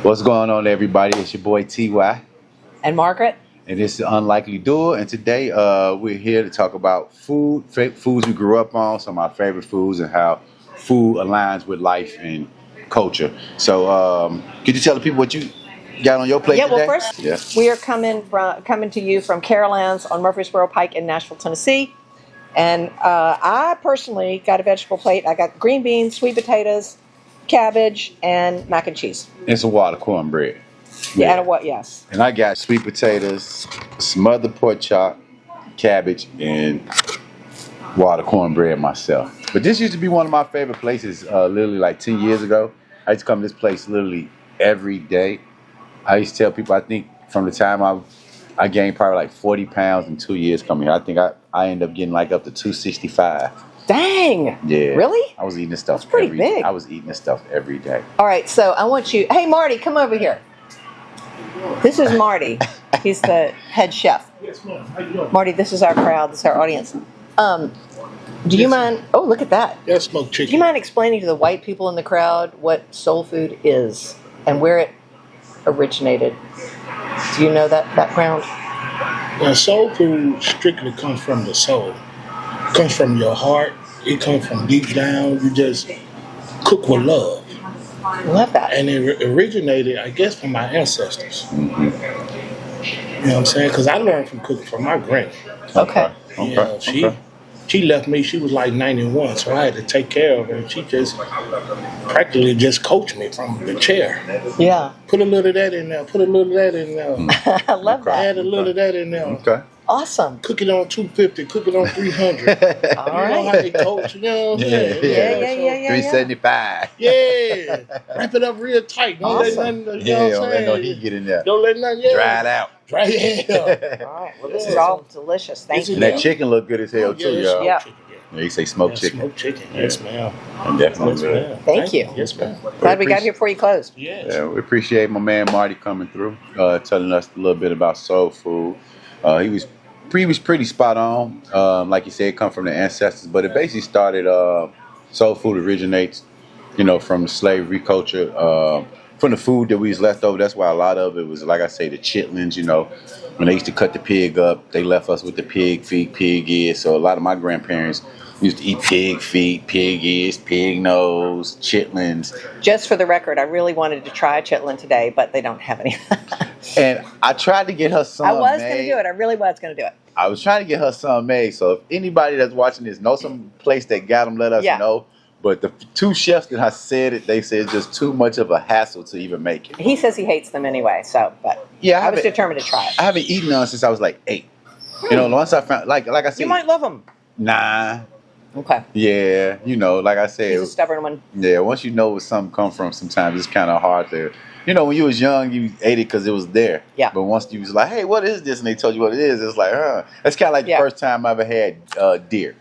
What's going on, everybody? It's your boy TY, And Margaret? and this is Unlikely Duo. And today, we're here to talk about foods we grew up on, some of our favorite foods, and how food aligns with life and culture. So, could you tell the people what you got on your plate today? Well, first, we are coming to you from Caroline's on Murfreesboro Pike in Nashville, Tennessee. And I personally got a vegetable plate. I got green beans, sweet potatoes, cabbage, and mac and cheese. And some water cornbread. Yeah, and a what? Yes. And I got sweet potatoes, smothered pork chop, cabbage, and water cornbread myself. But this used to be one of my favorite places. Literally like 10 years ago, I used to come to this place literally every day. I used to tell people, I think from the time I gained probably like 40 pounds in 2 years coming here. I think I ended up getting like up to 265. Dang. Yeah. Really? I was eating this stuff That's pretty big. I was eating this stuff every day. All right, so I want you... Hey, Marty, come over here. This is Marty. He's the head chef. Yes, ma'am. How you doing? Marty, this is our crowd. This is our audience. Do you mind... Oh, look at that. Yeah, smoked Do you chicken. mind explaining to the white people in the crowd what soul food is and where it originated? Do you know that background? Now, soul food strictly comes from the soul. It comes from your heart. It comes from deep down. You just cook with love. Love that. And it originated, I guess, from my ancestors. Mm-hmm. You know what I'm saying? Because I learned from cooking from my granny. Okay. You know, she left me, she was like 91, so I had to take care of her. And she just practically just coached me from the chair. Yeah. Put a little of that in there, put a little of that in there. I love that. Add a little of that in there. Okay. Awesome. Cook it on 250, cook it on 300. All You know right. how they coach, you know what I'm saying? Yeah. 375. Yeah. Wrap it up real tight. Don't let Awesome. nothing, you Yeah, know what don't I'm let no saying? heat get in there. Don't let nothing, Dry it out. Dry it out. All right. Well, this is all delicious. Thank you. And that chicken look good as hell too, y'all. Yeah. Yeah, you say smoked chicken. Smoked chicken. Yes, ma'am. And definitely Yes, good. ma'am. Thank you. Yes, ma'am. Glad we got here before you closed. Yes. Yeah, we appreciate my man Marty coming through, telling us a little bit about soul food. He was pretty spot on. Like you said, it come from the ancestors, but it basically started. Soul food originates, from the slavery culture, from the food that we was left over. That's why a lot of it was, like I say, the chitlins. When they used to cut the pig up, they left us with the pig feet, pig ears. So a lot of my grandparents used to eat pig feet, pig ears, pig nose, chitlins. Just for the record, I really wanted to try a chitlin today, but they don't have any. And I tried to get her some I was made. going to do it. I really was going to do it. I was trying to get her some made. So if anybody that's watching this knows some place that got them, let us know. But the two chefs that I said it, they said it's just too much of a hassle to even make it. He says he hates them anyway, but Yeah, I was determined to try it. I haven't eaten none since I was like 8. Once I found, like I said, You might love them. Nah. Okay. Yeah, like I said. He's a stubborn one. Yeah, once you know where something come from, sometimes it's kind of hard to. When you was young, you ate it because it was there. Yeah. But once you was like, hey, what is this? And they told you what it is, it's like, That's kind of like the first time I ever had deer.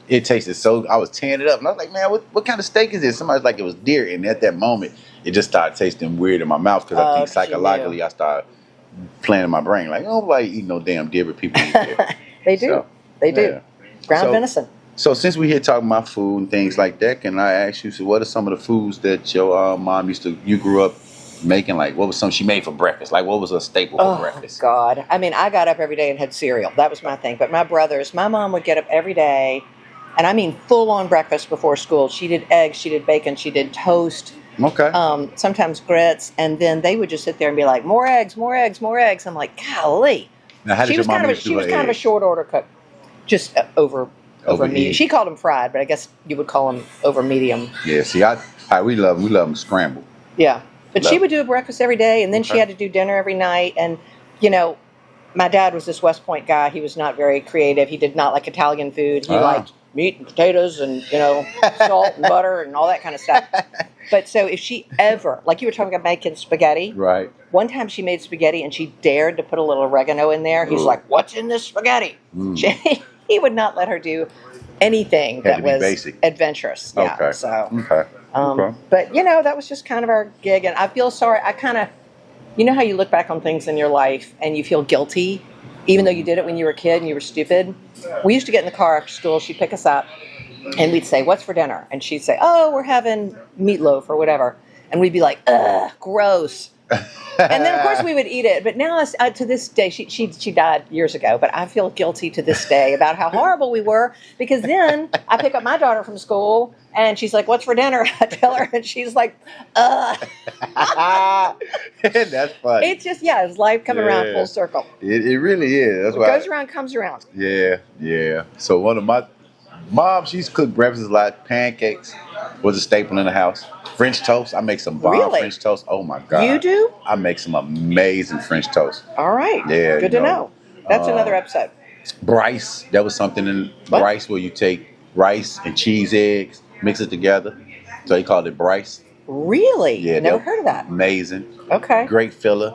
It tasted so, I was tearing it up. And I was like, man, what kind of steak is this? Somebody's like, it was deer. And at that moment, it just started tasting weird in my mouth because I think psychologically I started playing in my brain. Like, nobody eat no damn deer, but people eat deer. They do. So, They do. yeah. Ground venison. So since we here talking about food and things like that, can I ask you, so what are some of the foods that your mom you grew up making? Like, what was something she made for breakfast? Like, what was a staple for breakfast? God. I mean, I got up every day and had cereal. That was my thing. But my mom would get up every day, and I mean full-on breakfast before school. She did eggs, she did bacon, she did toast. Okay. Sometimes grits, and then they would just sit there and be like, more eggs, more eggs, more eggs. I'm like, golly. Now, how did your mom She was kind of a short order cook, just over medium. She called them fried, but I guess you would call them over medium. Yeah, see, we love them scrambled. Yeah, but she would do a breakfast every day, and then she had to do dinner every night. And my dad was this West Point guy. He was not very creative. He did not like Italian food. He liked meat and potatoes and salt and butter and all that kind of stuff. But so if she ever, like you were talking about making spaghetti, right? One time she made spaghetti and she dared to put a little oregano in there. He's like, "What's in this spaghetti?" He would not let her do anything that was basic, adventurous. Yeah, okay. So okay. But that was just kind of our gig, and I feel sorry. I kind of, how you look back on things in your life and you feel guilty, even though you did it when you were a kid and you were stupid. We used to get in the car after school. She'd pick us up, and we'd say, "What's for dinner?" And she'd say, "Oh, we're having meatloaf or whatever." And we'd be like, "Ugh, gross." And then, of course, we would eat it. But now, to this day, she died years ago. But I feel guilty to this day about how horrible we were. Because then I pick up my daughter from school, and she's like, "What's for dinner?" I tell her, and she's like, That's funny. It's just, it's life coming around full circle. It really is. That's what goes around comes around. Yeah. So one of my mom, she's cooked breakfast a lot. Pancakes was a staple in the house. French toast. I make some bomb French toast. Oh my God. You do? I make some amazing French toast. All right. Yeah. Good to know. That's another episode. Rice. That was something in rice where you take rice and cheese, eggs, mix it together. So they called it Bryce. Really? Yeah. Never heard of that. Amazing. Okay. Great filler.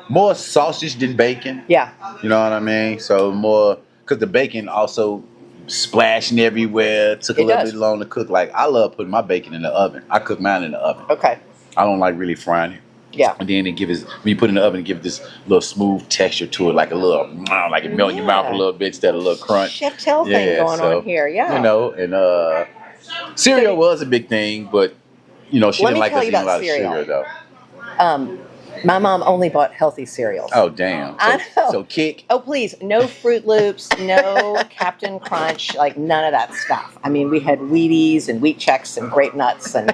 More sausage than bacon. Yeah. You know what I mean? So more, because the bacon also splashing everywhere. Took a little bit long to cook. Like, I love putting my bacon in the oven. I cook mine in the oven. Okay. I don't like really frying it. Yeah. And then when you put it in the oven, it gives this little smooth texture to it, like a little, like it melt in your mouth a little bit instead of a little crunch. Chef Tell thing going on here, You know, and cereal was a big thing, but, she didn't like us eating a lot of sugar, though. My mom only bought healthy cereals. Oh, damn. I know. So Kick. Oh, please. No Fruit Loops, no Captain Crunch, like none of that stuff. I mean, we had Wheaties and Wheat Chex and Grape Nuts and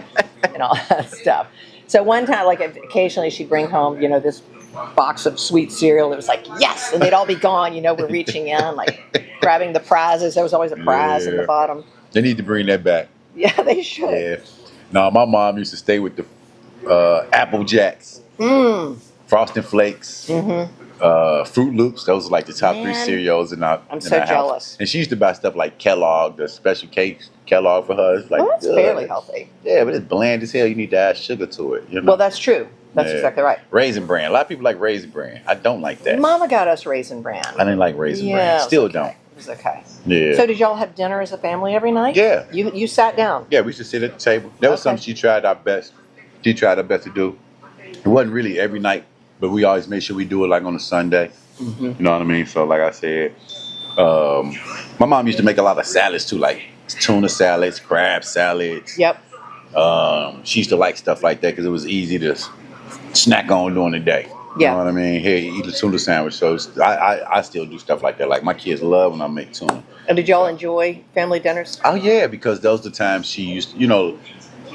all that stuff. So one time, like occasionally she'd bring home, this box of sweet cereal. It was like, yes, and they'd all be gone. We're reaching in, like grabbing the prizes. There was always a prize in the bottom. They need to bring that back. Yeah, they should. Yeah. No, my mom used to stay with the Apple Jacks. Frosted Flakes, Fruit Loops. Those are like the top 3 cereals in our I'm so jealous. House. And she used to buy stuff like Kellogg, the special cakes Kellogg for her. It's like, that's fairly healthy. Yeah, but it's bland as hell. You need to add sugar to it. Well, that's true. That's exactly right. Raisin Bran. A lot of people like Raisin Bran. I don't like that. Mama got us Raisin Bran. I didn't like Raisin Bran. Still don't. It was okay. Yeah. So did y'all have dinner as a family every night? Yeah. You sat down? Yeah, we used to sit at the table. That was something she tried her best to do. It wasn't really every night, but we always made sure we do it like on a Sunday. You know what I mean? So like I said, my mom used to make a lot of salads too, like tuna salads, crab salads. Yep. She used to like stuff like that because it was easy to snack on during the day. You know what I mean? Here, you eat a tuna sandwich. So I still do stuff like that. Like my kids love when I make tuna. And did y'all enjoy family dinners? Oh yeah, because those are the times she used,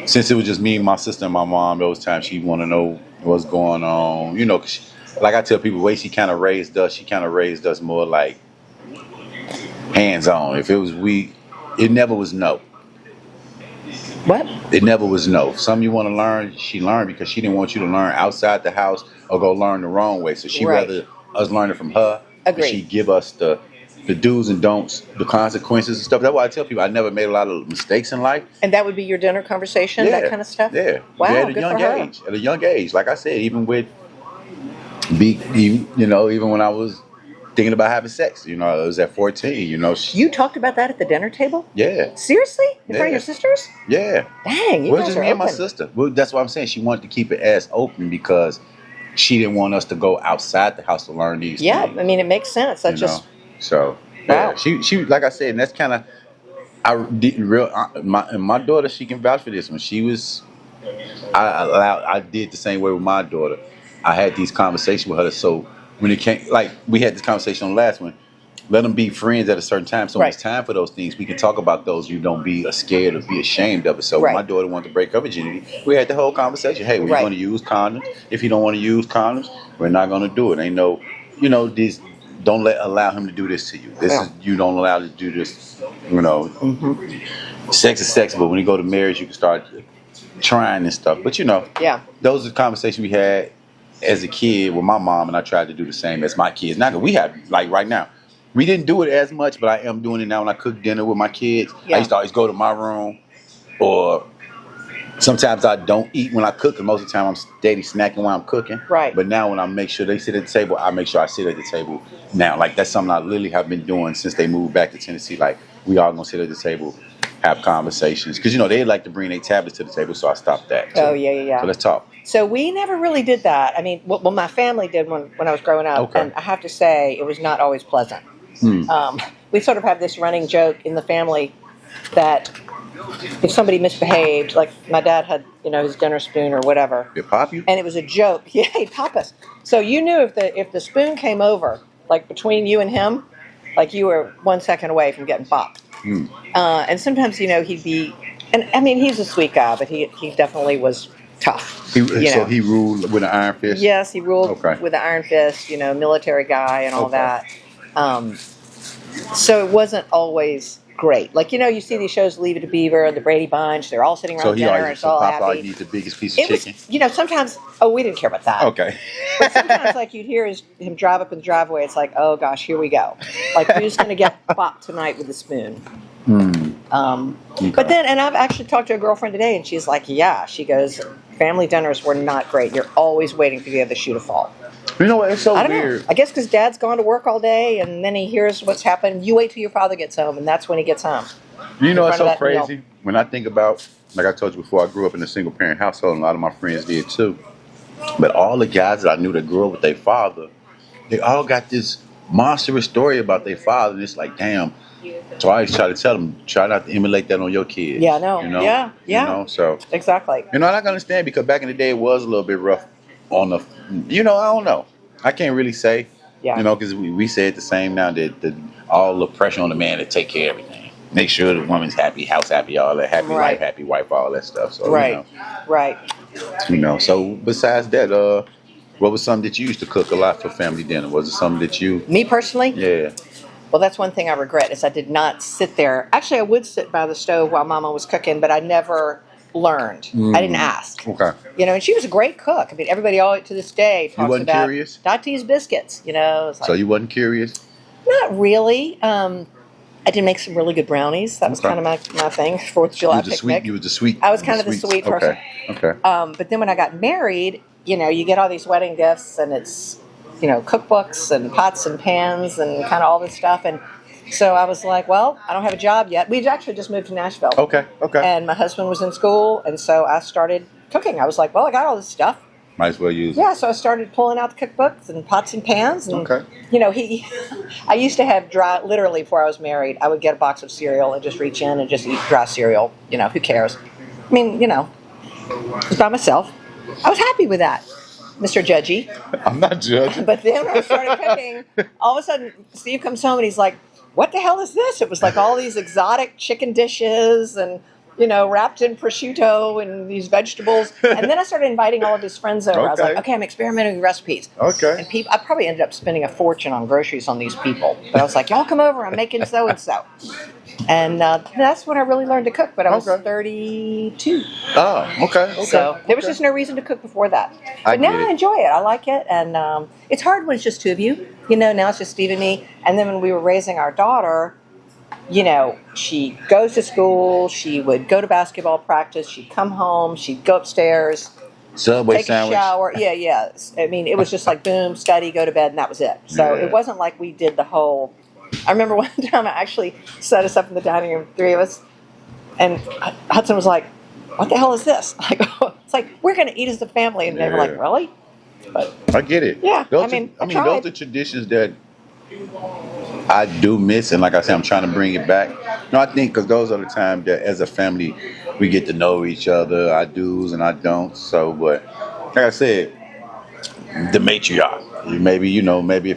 since it was just me, my sister, and my mom, those times she'd want to know what's going on. Like I tell people, the way she kind of raised us more like hands-on. If it was it never was no. What? It never was no. If something you want to learn, she learned because she didn't want you to learn outside the house or go learn the wrong way. So she rather us learn it from her. Agreed. She'd give us the do's and don'ts, the consequences and stuff. That's why I tell people I never made a lot of mistakes in life. And that would be your dinner conversation, that kind of stuff? Yeah. Wow, at a young age. Like I said, even with even when I was thinking about having sex, it was at 14, You talked about that at the dinner table? Yeah. Seriously? In front of your sisters? Yeah. Dang, you well, guys just are me and my open. sister. Well, that's what I'm saying. She wanted to keep it as open because she didn't want us to go outside the house to learn these things. Yeah, I mean, it makes sense. That's just... So, wow. She like I said, and that's kind of, my daughter, she can vouch for this. When she was, I did the same way with my daughter. I had these conversations with her. So when it came, like we had this conversation on the last one, let them be friends at a certain time. So when it's time for those things, we can talk about those. You don't be scared or be ashamed of it. So when my daughter wanted to break her virginity, we had the whole conversation. Hey, we're going to use condoms. If you don't want to use condoms, we're not going to do it. Ain't no, these. Don't allow him to do this to you. This is you don't allow to do this. Sex is sex, but when you go to marriage, you can start trying and stuff. But those are the conversations we had as a kid with my mom, and I tried to do the same as my kids. Now we have like right now, we didn't do it as much, but I am doing it now when I cook dinner with my kids. I used to always go to my room, or sometimes I don't eat when I cook, and most of the time I'm steady snacking while I'm cooking. Right. But now when I make sure they sit at the table, I make sure I sit at the table now. Like that's something I literally have been doing since they moved back to Tennessee. Like we all gonna sit at the table, have conversations. Because they like to bring their tablets to the table, so I stopped that. Oh, yeah. So let's talk. So we never really did that. I mean, well my family did when I was growing up. Okay. And I have to say, it was not always pleasant. We sort of have this running joke in the family that if somebody misbehaved, like my dad had, his dinner spoon or whatever, It pop you? and it was a joke. Yeah, he'd pop us. So you knew if the spoon came over, like between you and him, like you were 1 second away from getting popped. And sometimes, he'd be, and I mean, he's a sweet guy, but he definitely was tough. So he ruled with an iron fist? Yes, he ruled with an iron fist, military guy and all that. So it wasn't always great. Like, you see these shows, Leave It to Beaver and the Brady Bunch, they're all sitting around dinner and it's all happy. So he needs the biggest piece of chicken? Was, sometimes, we didn't care about that. Okay. But sometimes, like, you'd hear him drive up in the driveway, it's like, oh gosh, here we go. Like, who's going to get popped tonight with a spoon? But then, and I've actually talked to a girlfriend today, and she's like, yeah, she goes, family dinners were not great. You're always waiting for the other shoe to fall. You know what? It's so I don't weird. know. I guess because Dad's gone to work all day, and then he hears what's happened. You wait till your father gets home, and that's when he gets home. You know, it's so crazy. When I think about, like I told you before, I grew up in a single-parent household, and a lot of my friends did too. But all the guys that I knew that grew up with their father, they all got this monstrous story about their father, and it's like, damn. So I always try to tell them, try not to emulate that on your kids. Yeah, I know. Yeah. So exactly. And I can understand because back in the day it was a little bit rough on the, I don't know. I can't really say, because we say it the same now that all the pressure on the man to take care of everything, make sure the woman's happy, house happy, all that, happy life, happy wife, all that stuff. So right. So besides that, what was something that you used to cook a lot for family dinner? Was it something that you? Me personally? Yeah. Well, that's one thing I regret is I did not sit there. Actually, I would sit by the stove while Mama was cooking, but I never learned. I didn't ask. Okay. And she was a great cook. I mean, everybody all to this day talks about curious? Dottie's biscuits. It's like, So you wasn't curious? Not really. I did make some really good brownies. That was kind of my thing. 4th of July picnic. You was the sweet. I was kind of the sweet person. Okay. But then when I got married, you get all these wedding gifts, and it's cookbooks and pots and pans and kind of all this stuff. And so I was like, well, I don't have a job yet. We'd actually just moved to Nashville. Okay. And my husband was in school, and so I started cooking. I was like, well, I got all this stuff. Might as well use it. Yeah, so I started pulling out the cookbooks and pots and pans. And, I used to have literally before I was married, I would get a box of cereal and just reach in and just eat dry cereal. Who cares? I mean, I was by myself. I was happy with that. Mr. Judgy. I'm not judging. But then when I started cooking, all of a sudden Steve comes home and he's like, what the hell is this? It was like all these exotic chicken dishes and, wrapped in prosciutto and these vegetables. And then I started inviting all of his friends over. I was like, okay, I'm experimenting with recipes. Okay. And I probably ended up spending a fortune on groceries on these people. But I was like, y'all come over, I'm making so-and-so. And that's when I really learned to cook, but I was 32. Oh, okay. So there was just no reason to cook before that. But now I enjoy it. I like it. And it's hard when it's just two of you. Now it's just Steve and me. And then when we were raising our daughter, she goes to school, she would go to basketball practice, she'd come home, she'd go upstairs, Subway take sandwich. a shower. Yeah. I mean, it was just like, boom, study, go to bed, and that was it. So it wasn't like we did the whole... I remember one time I actually set us up in the dining room, 3 of us, and Hudson was like, what the hell is this? It's like, we're going to eat as a family. And they were like, really? But I get it. Yeah. Those are traditions that I do miss, and like I said, I'm trying to bring it back. I think because those are the times that as a family we get to know each other, our do's and our don'ts. So, but like I said, the matriarch. Maybe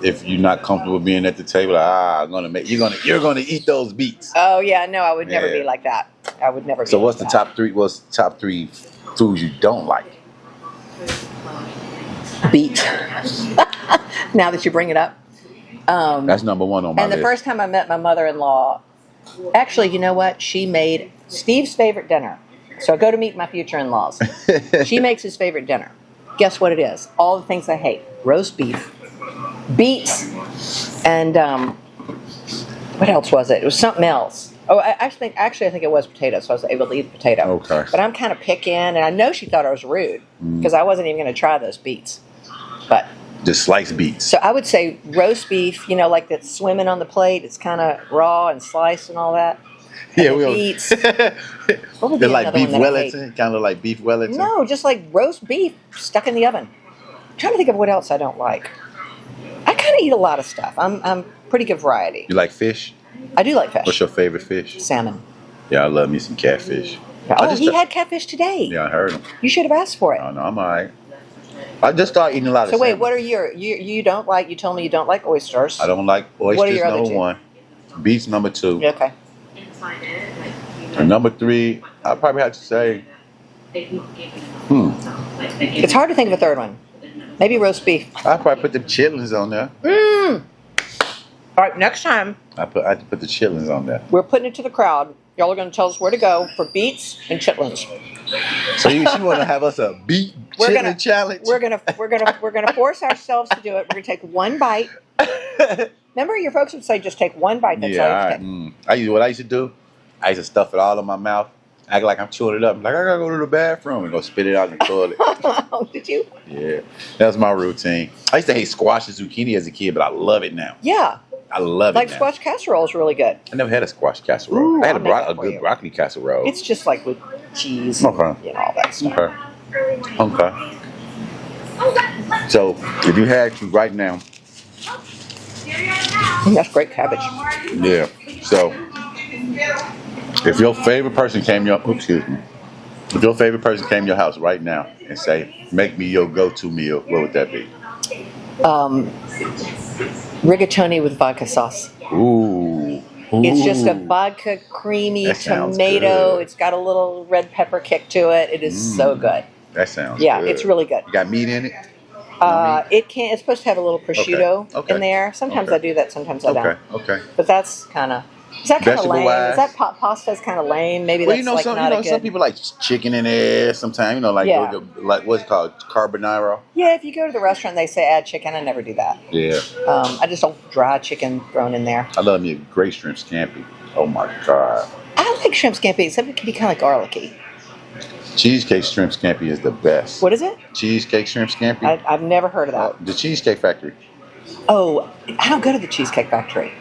if you're not comfortable being at the table, you're gonna eat those beets. Oh yeah, no, I would never be like that. I would never. So what's the top three? What's the top 3 foods you don't like? Beet. Now that you bring it up. That's number 1 on my list. And the first time I met my mother-in-law, actually, you know what? She made Steve's favorite dinner. So I go to meet my future in-laws. She makes his favorite dinner. Guess what it is? All the things I hate. Roast beef, beets, and what else was it? It was something else. Oh, I think it was potato, so I was able to eat the potato. Okay. But I'm kind of picking, and I know she thought I was rude because I wasn't even going to try those beets. But just sliced beets. so I would say roast beef, like that's swimming on the plate. It's kind of raw and sliced and all that. And beets. What would be They're like another beef one that I hate? Wellington, kind of like beef Wellington. No, just like roast beef stuck in the oven. I'm trying to think of what else I don't like. I kind of eat a lot of stuff. I'm pretty good variety. You like fish? I do like fish. What's your favorite fish? Salmon. Yeah, I love me some catfish. Oh, he had catfish today. Yeah, I heard him. You should have asked for it. Oh, no, I'm all right. I just started eating a lot of So wait, salmon. what are you don't like? You told me you don't like oysters. I don't like oysters, What are your other number two? 1. Beef's number 2. Okay. And number 3, I probably have to say, It's hard to think of a third one. Maybe roast beef. I probably put the chitlins on there. All right, next time I had to put the chitlins on there. we're putting it to the crowd. Y'all are going to tell us where to go for beets and chitlins. So you want to have us a beet chitlin challenge? We're gonna force ourselves to do it. We're gonna take one bite. Remember, your folks would say just take one bite. That's all you have to take. What I used to do, I used to stuff it all in my mouth, act like I'm chewing it up. Like, I gotta go to the bathroom and go spit it out in the toilet. Oh, did you? Yeah, that was my routine. I used to hate squash and zucchini as a kid, but I love it now. Yeah. I love Like it now. squash casserole is really good. I never had a squash casserole. Ooh, I had I'll make that a for good you. broccoli casserole. It's just like with cheese Okay. and all that stuff. Okay. So, if you had to right now, That's great cabbage. yeah. So, if your favorite person came to your house right now and say, "Make me your go-to meal," what would that be? Rigatoni with vodka sauce. Ooh. It's just a vodka creamy That sounds tomato. good. It's got a little red pepper kick to it. It is so good. That sounds Yeah, good. it's really good. You got meat in it? It's supposed to have a little prosciutto Okay. in there. Sometimes Okay. I do that, sometimes I don't. Okay. But that's kind of, is that kind of lame? Vegetable-wise? Is that pasta's kind of lame? Maybe Well, that's you know, like not a good. some people like chicken in there sometimes, like Yeah. like what's it called? Carbonara? Yeah, if you go to the restaurant, they say add chicken. I never do that. Yeah. I just don't dry chicken thrown in there. I love me a great shrimp scampi. Oh my God. I like shrimp scampi, except it can be kind of garlicky. Cheesecake shrimp scampi is the best. What is it? Cheesecake shrimp scampi? I've never heard of that. The Cheesecake Factory. Oh, I don't go to the Cheesecake Factory.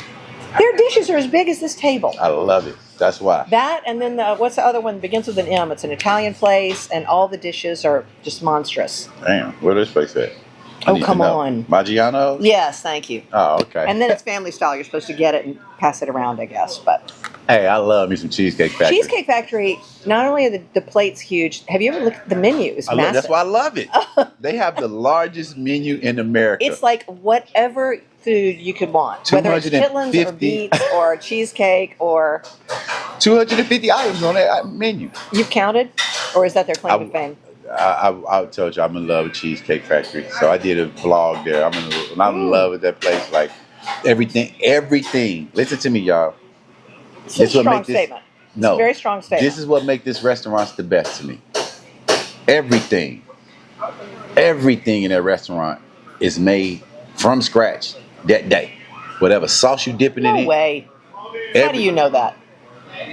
Their dishes are as big as this table. I love it. That's why. That and then what's the other one? Begins with an M. It's an Italian place, and all the dishes are just monstrous. Damn. Where this place at? I Oh, need to come know. on. Maggiano's? Yes, thank you. Oh, okay. And then it's family style. You're supposed to get it and pass it around, I guess. But Hey, I love me some Cheesecake Factory. Cheesecake Factory, not only are the plates huge, have you ever looked at the menu? It's massive. That's why I love it. They have the largest menu in America. It's like whatever food you could want. Whether it's chitlins or 250. beets or cheesecake or... 250 items on that menu. You've counted? Or is that their claim to fame? I told you I'm in love with Cheesecake Factory, so I did a vlog there. I'm in love with that place. Like everything. Listen to me, y'all. It's a strong statement. No, It's a very strong statement. This is what makes this restaurant the best to me. Everything in that restaurant is made from scratch that day. Whatever sauce you dipping it No in. way. How do you know that?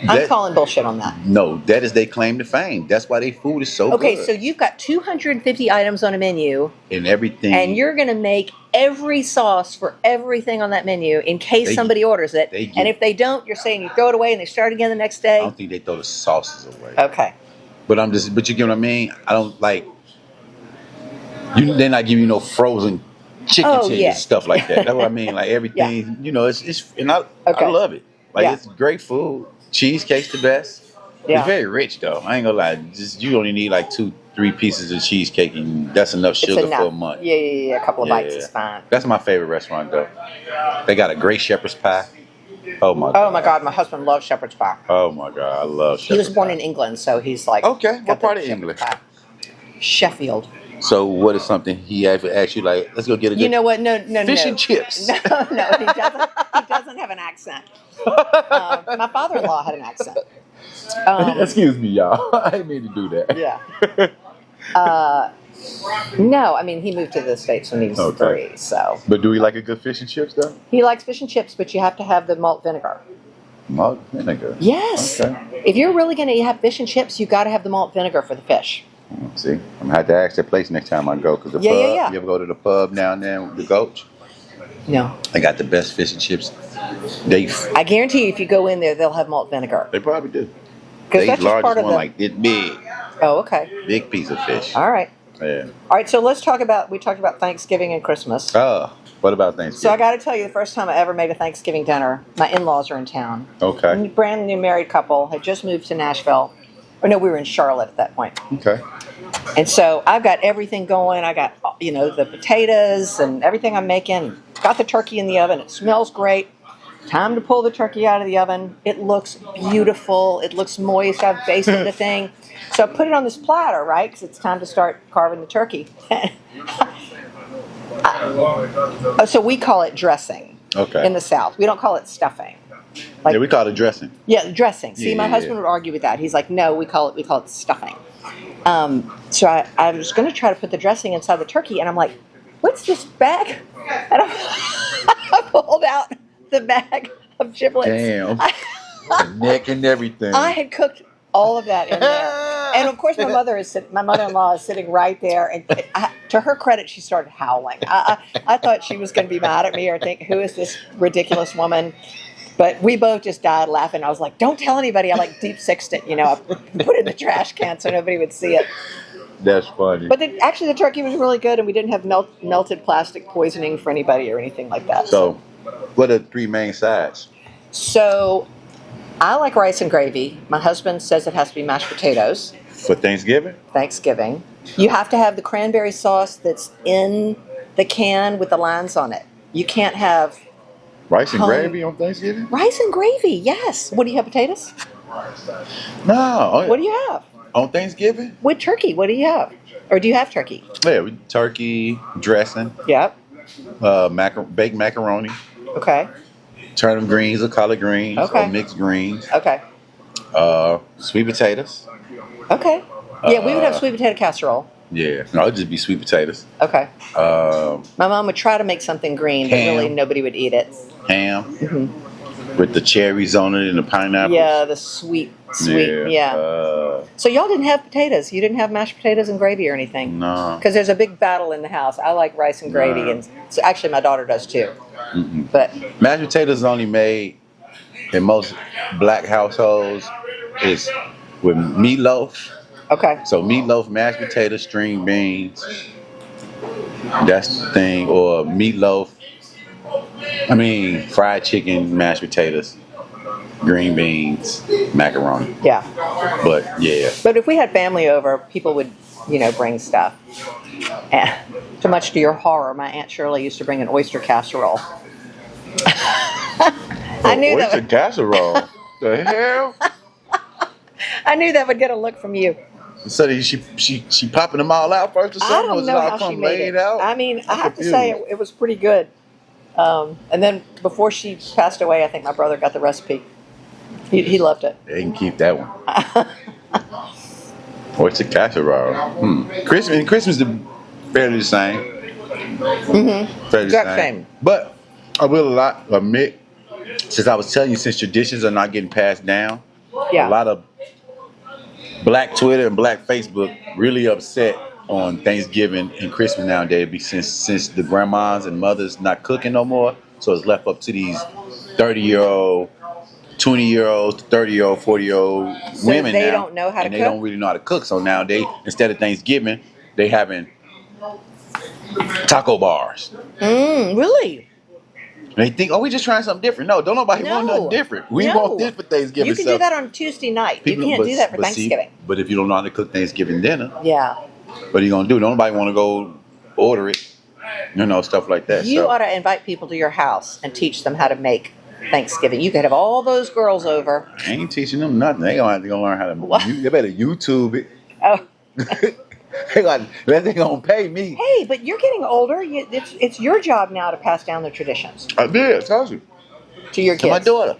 I'm calling bullshit on that. No, that is their claim to fame. That's why their food is so good. Okay, so you've got 250 items on a menu, and everything, and you're going to make every sauce for everything on that menu in case somebody orders it. And if they don't, you're saying you throw it away and they start again the next day? I don't think they throw the sauces away. Okay. But you get what I mean? I don't like, they're not giving you no frozen chicken tenders and stuff like that. That's what I mean. Like everything, and I love it. Like it's great food. Cheesecake's the best. Yeah. It's very rich though. I ain't gonna lie. You only need like 2-3 pieces of cheesecake, and that's enough sugar for a month. Yeah. A couple of bites is fine. That's my favorite restaurant though. They got a great shepherd's pie. Oh my God, my husband loves shepherd's pie. Oh my God, I love shepherd's pie. He was born in England, so he's like, okay. What part of England? Pie. Sheffield. So what is something he ever asked you, like, let's go get a good... You know what? No. Fish and chips. No, he doesn't have an accent. My father-in-law had an accent. Excuse me, y'all. I didn't mean to do that. Yeah. No, I mean, he moved to the States when he was 3, so... But do he like a good fish and chips, though? He likes fish and chips, but you have to have the malt vinegar. Malt vinegar? Yes. Okay. If you're really going to have fish and chips, you've got to have the malt vinegar for the fish. See, I'm going to have to ask that place next time I go, because Yeah. You ever go to the pub down there with the Gulch? No. They got the best fish and chips. I guarantee you, if you go in there, they'll have malt vinegar. They probably do. Because that's just part of one the... like this big. Oh, okay. Big piece of fish. All right. Yeah. All right, so we talked about Thanksgiving and Christmas. Oh, What about So I Thanksgiving? got to tell you, the first time I ever made a Thanksgiving dinner, my in-laws are in town. Okay. Brand new married couple had just moved to Nashville. Or no, we were in Charlotte at that point. Okay. And so I've got everything going. I got, the potatoes and everything I'm making. Got the turkey in the oven. It smells great. Time to pull the turkey out of the oven. It looks beautiful. It looks moist. I've basted the thing. So I put it on this platter, right? Because it's time to start carving the turkey. So we call it dressing in the South. We don't call it stuffing. Yeah, we call it dressing. Yeah, dressing. See, my husband would argue with that. He's like, no, we call it stuffing. So I was going to try to put the dressing inside the turkey, and I'm like, what's this bag? And I pulled out the bag of giblets. Damn. The neck and everything. I had cooked all of that in there. And of course, my mother-in-law is sitting right there. And to her credit, she started howling. I thought she was going to be mad at me or think, who is this ridiculous woman? But we both just died laughing. I was like, don't tell anybody. I deep sixed it. I put it in the trash can so nobody would see it. That's funny. But actually, the turkey was really good, and we didn't have melted plastic poisoning for anybody or anything like that. So, what are the three main sides? So, I like rice and gravy. My husband says it has to be mashed potatoes. For Thanksgiving? Thanksgiving. You have to have the cranberry sauce that's in the can with the lines on it. You can't have... Rice and gravy on Thanksgiving? Rice and gravy, yes. What do you have, potatoes? No. What do you have? On Thanksgiving? With turkey, what do you have? Or do you have turkey? Yeah, turkey, dressing, Yep. baked macaroni, Okay. turnip greens or collard greens Okay. or mixed greens, Okay. sweet potatoes. Okay. Yeah, we would have sweet potato casserole. Yeah, no, it'd just be sweet potatoes. Okay. My mom would try to make something green, but ham. really nobody would eat it. Ham with the cherries on it and the pineapples. Yeah, the sweet. Yeah. So y'all didn't have potatoes. You didn't have mashed potatoes and gravy or anything. No. Because there's a big battle in the house. I like rice and gravy, and so actually my daughter does too. Mm-mm. But Mashed potatoes is only made in most black households is with meatloaf. okay. So meatloaf, mashed potatoes, string beans. That's the thing. Or meatloaf. Fried chicken, mashed potatoes, green beans, macaroni. Yeah. But yeah. But if we had family over, people would, bring stuff. And to much to your horror, my Aunt Shirley used to bring an oyster casserole. I knew that. Oyster casserole. The hell? I knew that would get a look from you. So she popping them all out first or something? I don't Was know it all how she come made laid it. out? I have to say it was pretty good. And then before she passed away, I think my brother got the recipe. He loved it. They can keep that one. Oyster casserole. Christmas is fairly the same. Mm-hmm. Fairly Exact the same. But I will admit, since I was telling you, since traditions are not getting passed down, Yeah. a lot of Black Twitter and Black Facebook really upset on Thanksgiving and Christmas nowadays since the grandmas and mothers not cooking no more, so it's left up to these 30-year-old, 20-year-olds, 30-year-old, 40-year-old So women they now, don't know how to and they cook? don't really know how to cook. So now instead of Thanksgiving, they having taco bars. Really? And they think, we just trying something different. No, don't nobody want nothing different. We want this for Thanksgiving. You can do that on Tuesday night. You can't do that for Thanksgiving. But if you don't know how to cook Thanksgiving dinner, Yeah. what are you gonna do? Nobody want to go order it, stuff like that. You ought to invite people to your house and teach them how to make Thanksgiving. You could have all those girls over. I ain't teaching them nothing. They gonna have to go learn how to. They better YouTube it. Oh. They gonna pay me. Hey, but you're getting older. It's your job now to pass down the traditions I did. I told you. to your kids. To my daughter.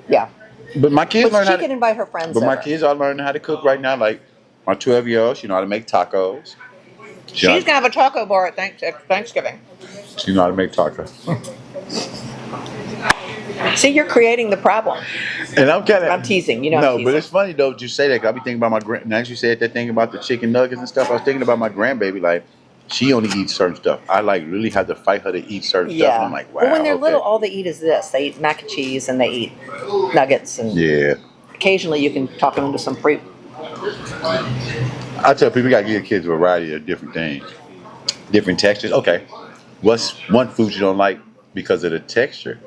Yeah. But my kids But learn she how can to. invite her friends But over. my kids are learning how to cook right now. Like my 12-year-old, she know how to make tacos. She's going to have a taco bar at Thanksgiving. She know how to make tacos. See, you're creating the problem. And I'm teasing. I'm No, teasing. but it's funny though. You say that 'cause I be thinking about my now that you said that thing about the chicken nuggets and stuff. I was thinking about my grandbaby. Like she only eats certain stuff. I really had to fight her to eat certain stuff. And I'm like, wow. Well, when they're okay. little, all they eat is this. They eat mac and cheese and they eat nuggets. And Yeah. occasionally you can talk them into some fruit. I tell people you gotta give your kids a variety of different things, different textures. Okay. What's one food you don't like because of the texture?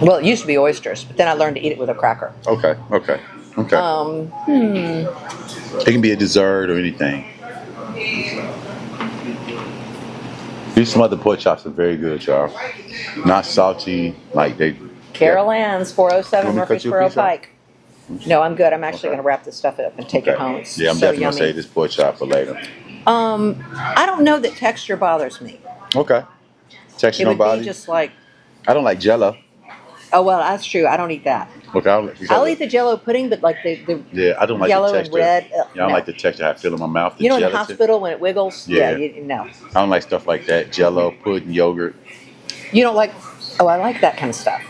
Well, it used to be oysters, but then I learned to eat it with a cracker. Okay. It can be a dessert or anything. These some other pork chops are very good, y'all. Not salty, like they. Carol Ann's, 407 Want me to cut you a Murfreesboro piece out? Pike. No, I'm good. I'm actually Okay. going to wrap this stuff up and take it home. It's Yeah, I'm so definitely yummy. gonna save this pork chop for later. I don't know that texture bothers me. Okay. Texture It would nobody. be just like, I don't like Jello. oh well, that's true. I don't eat that. Okay. I'll eat the Jello pudding, but like the Yeah, I don't like yellow the and texture. red. Yeah, I don't no. like the texture. I feel in my mouth. The You know, in the gelatin. hospital when it wiggles. Yeah. No. I don't like stuff like that. Jello, pudding, yogurt. You don't like? Oh, I like that kind of stuff.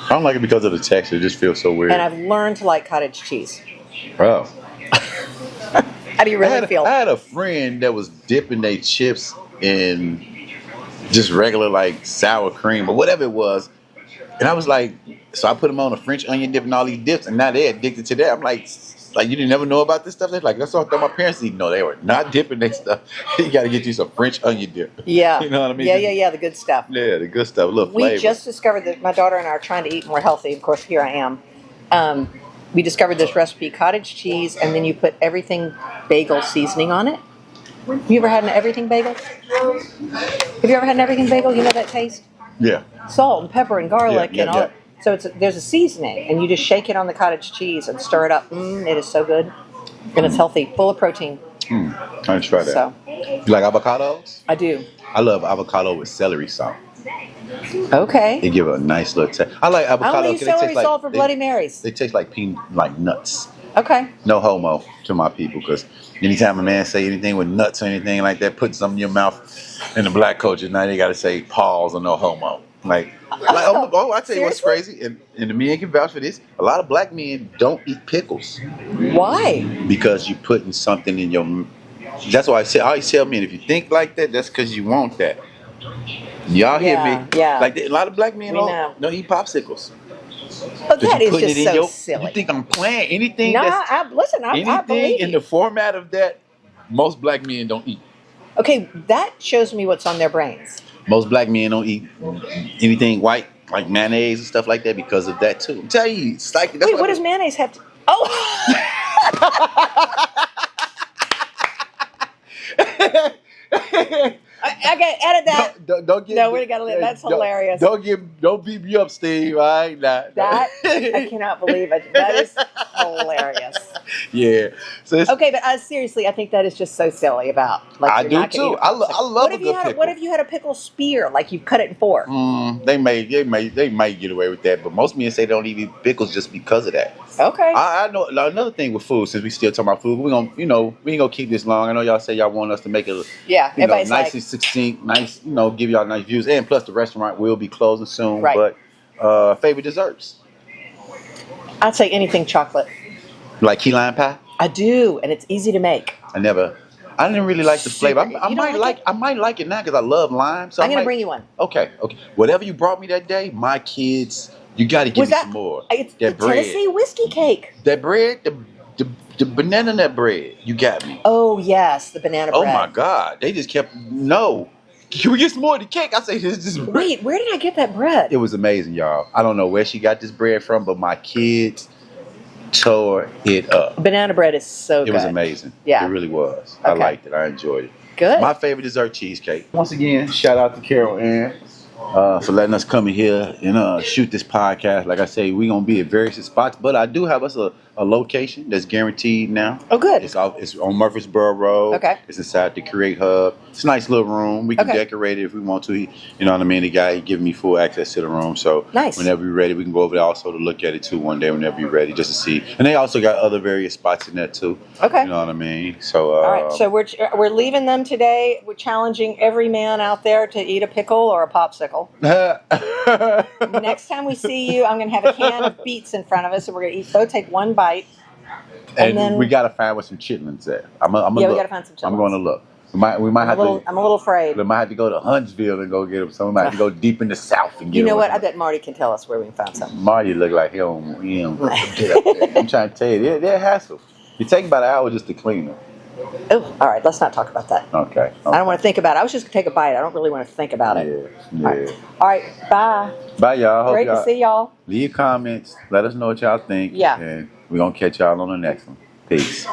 I don't like it because of the texture. It just feels so weird. And I've learned to like cottage cheese. Oh. How do you really feel? I had a friend that was dipping their chips in just regular like sour cream or whatever it was. And I was like, so I put them on a French onion dip and all these dips, and now they're addicted to that. I'm like you didn't never know about this stuff? They're like, that's all I thought my parents didn't know. They were not dipping their stuff. You got to get you some French onion dip. Yeah. You know what I mean? Yeah, the good stuff. Yeah, the good stuff, a little We flavor. just discovered that my daughter and I are trying to eat more healthy. Of course, here I am. We discovered this recipe, cottage cheese, and then you put everything bagel seasoning on it. Have you ever had an everything bagel? Have you ever had an everything bagel? You know that taste? Yeah. Salt and pepper and garlic Yeah, and all. yeah. So there's a seasoning, and you just shake it on the cottage cheese and stir it up. It is so good, and it's healthy, full of protein. I'm trying to try that. So You like avocados? I do. I love avocado with celery salt. Okay. They give it a nice little taste. I like avocado. I only use 'cause they celery taste like- salt for Bloody Marys. They taste like like nuts. Okay. No homo to my people, because anytime a man say anything with nuts or anything like that, put something in your mouth in the black culture, now they got to say pause or no homo. I tell you what's crazy, and the men can vouch for this. A lot of black men don't eat pickles Why? because you putting something in your. That's why I always tell men, if you think like that, that's because you want that. Y'all hear me? Yeah. Like a lot of black men We know. don't eat popsicles. But that You is putting just it in so silly. You think I'm playing anything? No, that's I anything believe in you. the format of that, most black men don't eat. Okay, that shows me what's on their brains. Most black men don't eat anything white, like mayonnaise and stuff like that, because of that too. I'm telling you, it's like that's Wait, what does mayonnaise have to? Oh, okay, edit that. Don't get. No, we gotta leave. That's hilarious. Don't beat me up, Steve. All right, nah. That I cannot believe it. That is hilarious. Yeah. So it's, Okay, but seriously, I think that is just so silly. About like I you're do not gonna too. eat a I popsicle. love What a if you good had? pickle. What if you had a pickle spear? Like you cut it in four. They might get away with that, but most men say they don't eat pickles just because of that. Okay. I know another thing with food. Since we still talking about food, we ain't gonna keep this long. I know y'all say y'all want us to make it, Yeah, everybody's nice like- and succinct, nice, give y'all nice views. And plus, the restaurant will be closing soon. Right. But favorite desserts, I'd say anything chocolate. like key lime pie. I do, and it's easy to make. I didn't really like the flavor. Super. I You don't like it? I might like it now because I love lime. So I'm gonna bring you one. Okay. Whatever you brought me that day, my kids, you got to give Was me that some more. It's That the bread. Tennessee whiskey cake. That bread, the banana nut bread, you got me. Oh yes, the banana bread. Oh my God, they just kept no. Can we get some more of the cake? I say this is bread. Wait, where did I get that bread? It was amazing, y'all. I don't know where she got this bread from, but my kids tore it up. Banana bread is so good. It was amazing. Yeah. It really was. I Okay. liked it. I enjoyed it. Good. My favorite dessert, cheesecake. Once again, shout out to Carol Ann for letting us come in here and shoot this podcast. Like I say, we're going to be at various spots, but I do have us a location that's guaranteed now. Oh, good. It's on Murfreesboro Road. Okay. It's inside the Create Hub. It's a nice little room. We can Okay. decorate it if we want to. You know what I mean? The guy giving me full access to the room. So Nice. whenever you're ready, we can go over there also to look at it too one day whenever you're ready, just to see. And they also got other various spots in there too. Okay. You know what I mean? So All right, so we're leaving them today. We're challenging every man out there to eat a pickle or a popsicle. Next time we see you, I'm going to have a can of beets in front of us, and we're going to both take one bite. and then- we gotta find where some chitlins at. I'm Yeah, we look. gotta find some I'm chitlins. going to look. We might have to. I'm a little afraid. We might have to go to Huntsville and go get them. So we might have to go deep in the South and get You know them. what? I bet Marty can tell us where we can find some. Marty look like he don't get up there. I'm trying to tell you, they're hassle. It takes about an hour just to clean them. Oh, all right. Let's not talk about that. Okay. I don't want to think about it. I was just gonna take a bite. I don't really want to think about it. Yeah. All right. Bye. Bye, y'all. Hope Great to see y'all. leave comments. Let us know what y'all think. Yeah. And we're going to catch y'all on the next one. Peace.